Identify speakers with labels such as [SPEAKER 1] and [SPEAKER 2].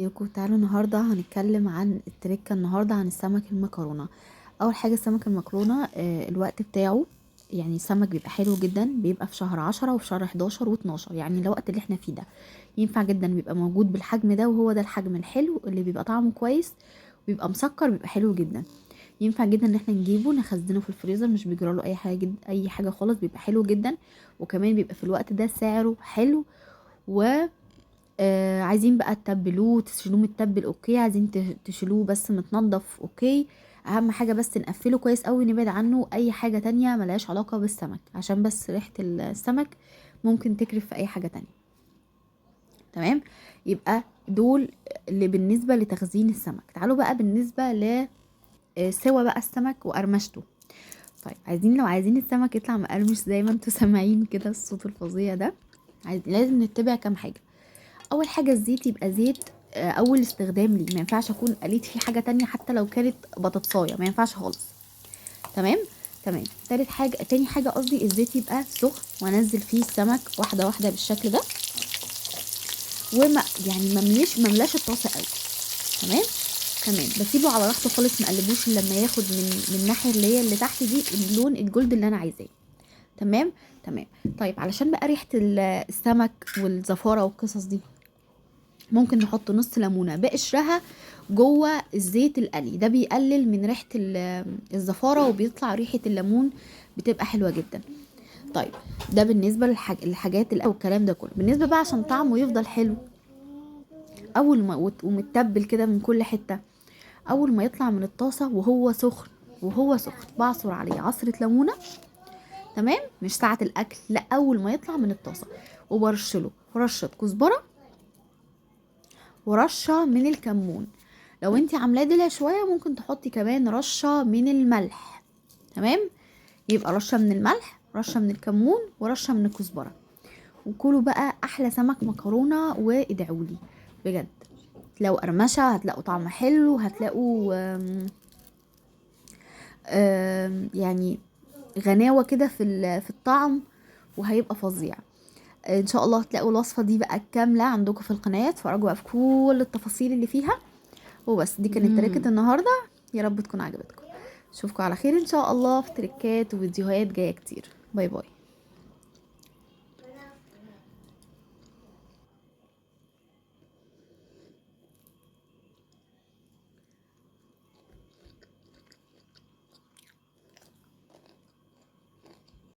[SPEAKER 1] ازيكم؟ تعالوا النهارده هنتكلم عن التركه النهارده عن السمك المكرونه. اول حاجه السمك المكرونه الوقت بتاعه، يعني السمك بيبقى حلو جدا، بيبقى في شهر 10 وفي شهر 11 و12، يعني الوقت اللي احنا فيه ده ينفع جدا بيبقى موجود بالحجم ده، وهو ده الحجم الحلو اللي بيبقى طعمه كويس وبيبقى مسكر، بيبقى حلو جدا. ينفع جدا ان احنا نجيبه نخزنه في الفريزر، مش بيجراله اي حاجه اي حاجه خالص، بيبقى حلو جدا. وكمان بيبقى في الوقت ده سعره حلو. و عايزين بقى تتبلوه تشيلوه متبل اوكي، عايزين تشيلوه بس متنضف اوكي. اهم حاجة بس نقفله كويس قوي، نبعد عنه اي حاجة تانية ملهاش علاقة بالسمك، عشان بس ريحة السمك ممكن تكرف في اي حاجة تانية. تمام، يبقى دول اللي بالنسبة لتخزين السمك. تعالوا بقى بالنسبة ل سوا بقى السمك وقرمشته. طيب لو عايزين السمك يطلع مقرمش زي ما انتوا سامعين كده الصوت الفظيع ده، لازم نتبع كام حاجة. اول حاجه الزيت يبقى زيت اول استخدام ليه، ما ينفعش اكون قليت فيه حاجه تانية حتى لو كانت بطاطسايه، ما ينفعش خالص. تمام. تمام. تاني حاجه قصدي الزيت يبقى سخن، وانزل فيه السمك واحده واحده بالشكل ده، وما يعني مملاش الطاسه قوي. تمام. تمام، بسيبه على راحته خالص، مقلبوش إلا لما ياخد من الناحيه اللي هي اللي تحت دي اللون الجولد اللي انا عايزاه. تمام. تمام. طيب علشان بقى ريحه السمك والزفاره والقصص دي، ممكن نحط نص ليمونه بقشرها جوه الزيت القلي ده، بيقلل من ريحه الزفاره، وبيطلع ريحه الليمون بتبقى حلوه جدا. طيب ده بالنسبه للحاجات والكلام ده كله. بالنسبه بقى عشان طعمه يفضل حلو، اول ما ومتبل كده من كل حته، اول ما يطلع من الطاسه وهو سخن بعصر عليه عصره ليمونه. تمام، مش ساعه الاكل، لا، اول ما يطلع من الطاسه، وبرشله رشه كزبره ورشه من الكمون. لو انتي عاملاه دلع شويه ممكن تحطي كمان رشه من الملح. تمام، يبقى رشه من الملح، رشه من الكمون، ورشه من الكزبره. وكلوا بقى احلى سمك مكرونه وادعولي بجد. لو قرمشه هتلاقوا طعم حلو، هتلاقوا يعني غناوه كده في الطعم، وهيبقى فظيع. ان شاء الله هتلاقوا الوصفه دي بقى كامله عندكم في القناه، اتفرجوا بقى في كل التفاصيل اللي فيها. وبس، دي كانت تركة النهاردة، يا رب تكون عجبتكم. اشوفكم على خير ان شاء الله في تركات وفيديوهات جاية كتير. باي باي.